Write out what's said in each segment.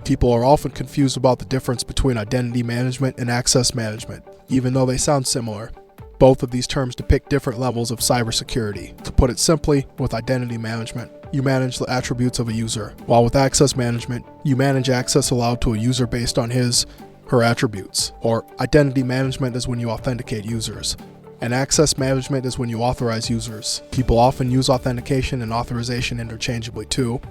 People are often confused about the difference between identity management and access management, even though they sound similar. Both of these terms depict different levels of cybersecurity. To put it simply, with identity management, you manage the attributes of a user, while with access management, you manage access allowed to a user based on her attributes. Or identity management is when you authenticate users, and access management is when you authorize users. People often use authentication and authorization interchangeably too,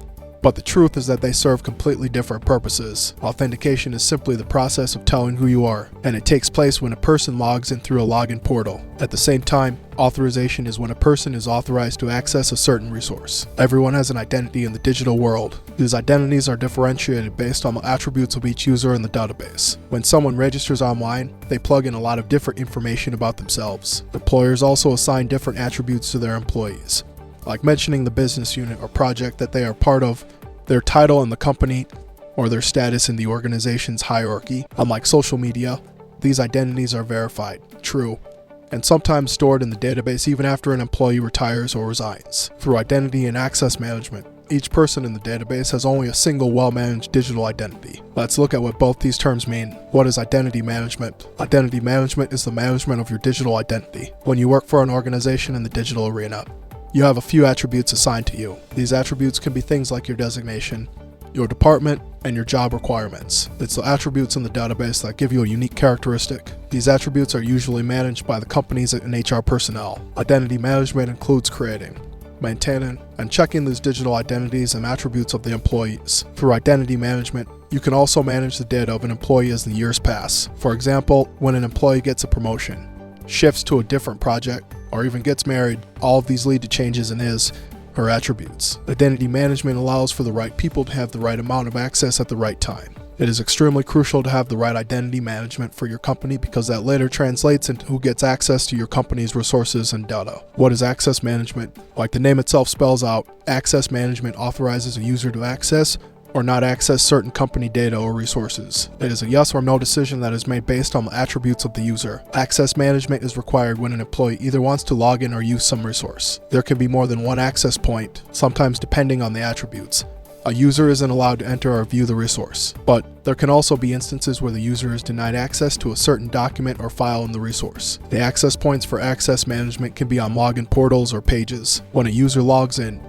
but the truth is that they serve completely different purposes. Authentication is simply the process of telling who you are, and it takes place when a person logs in through a login portal. At the same time, authorization is when a person is authorized to access a certain resource. Everyone has an identity in the digital world. These identities are differentiated based on the attributes of each user in the database. When someone registers online, they plug in a lot of different information about themselves. Employers also assign different attributes to their employees, like mentioning the business unit or project that they are part of, their title in the company, or their status in the organization's hierarchy. Unlike social media, these identities are verified, true, and sometimes stored in the database even after an employee retires or resigns. Through identity and access management, each person in the database has only a single well-managed digital identity. Let's look at what both these terms mean. What is identity management? Identity management is the management of your digital identity. When you work for an organization in the digital arena, you have a few attributes assigned to you. These attributes can be things like your designation, your department, and your job requirements. It's the attributes in the database that give you a unique characteristic. These attributes are usually managed by the companies and HR personnel. Identity management includes creating, maintaining, and checking these digital identities and attributes of the employees. Through identity management, you can also manage the data of an employee as the years pass. For example, when an employee gets a promotion, shifts to a different project, or even gets married, all of these lead to changes in her attributes. Identity management allows for the right people to have the right amount of access at the right time. It is extremely crucial to have the right identity management for your company because that later translates into who gets access to your company's resources and data. What is access management? Like the name itself spells out, access management authorizes a user to access or not access certain company data or resources. It is a yes or no decision that is made based on the attributes of the user. Access management is required when an employee either wants to log in or use some resource. There can be more than one access point, sometimes depending on the attributes. A user isn't allowed to enter or view the resource, but there can also be instances where the user is denied access to a certain document or file in the resource. The access points for access management can be on login portals or pages. When a user logs in,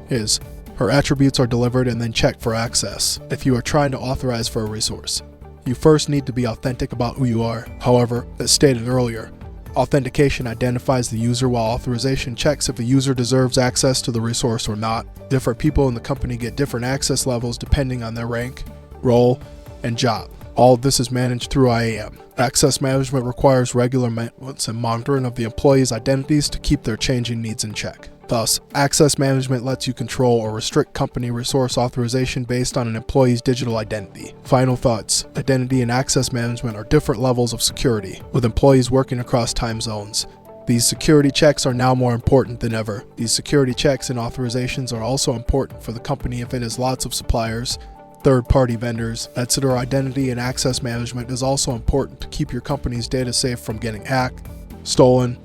her attributes are delivered and then checked for access. If you are trying to authorize for a resource, you first need to be authentic about who you are. However, as stated earlier, authentication identifies the user while authorization checks if the user deserves access to the resource or not. Different people in the company get different access levels depending on their rank, role, and job. All of this is managed through IAM. Access management requires regular maintenance and monitoring of the employees' identities to keep their changing needs in check. Thus, access management lets you control or restrict company resource authorization based on an employee's digital identity. Final thoughts. Identity and access management are different levels of security, with employees working across time zones. These security checks are now more important than ever. These security checks and authorizations are also important for the company if it has lots of suppliers, third-party vendors, etc. Identity and access management is also important to keep your company's data safe from getting hacked, stolen,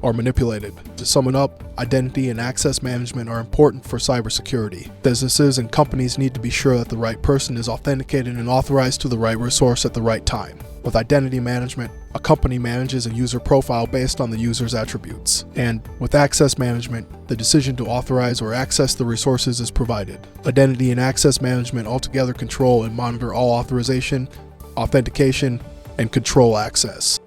or manipulated. To sum it up, identity and access management are important for cybersecurity. Businesses and companies need to be sure that the right person is authenticated and authorized to the right resource at the right time. With identity management, a company manages a user profile based on the user's attributes. And with access management, the decision to authorize or access the resources is provided. Identity and access management altogether control and monitor all authorization, authentication, and control access.